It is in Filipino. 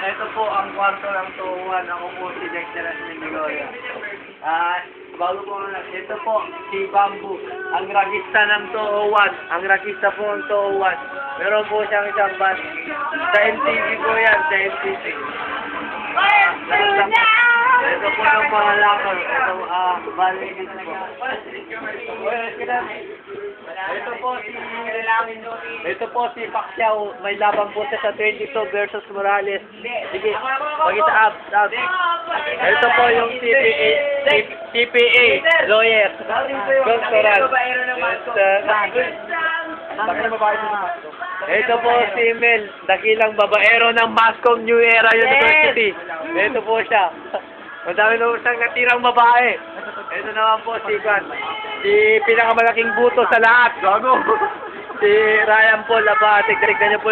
ito po ang kwarto ng tuwan. Ako po si Dexter Asmindigoya. Bago po ito po si Bamboo, ang ragista ng 201. Ang ragista po ng 201. Meron po siyang isang bus. Sa MTV po yan, sa MTV. Ito po yung mga lakon. Ito, bali dito po. Ito po si Pacquiao. May laban po siya sa 22 versus Morales. Sige, pagkita up. Ito po yung CPA lawyer. Doctoral. Ito po si Mel, dakilang babaero ng Mascom New Era University. Ito po siya. Madami na siyang natirang babae. Ito naman po si Juan. Si pinakamalaking buto sa lahat. Gago. Si Ryan Paul Abate. Tignan niyo po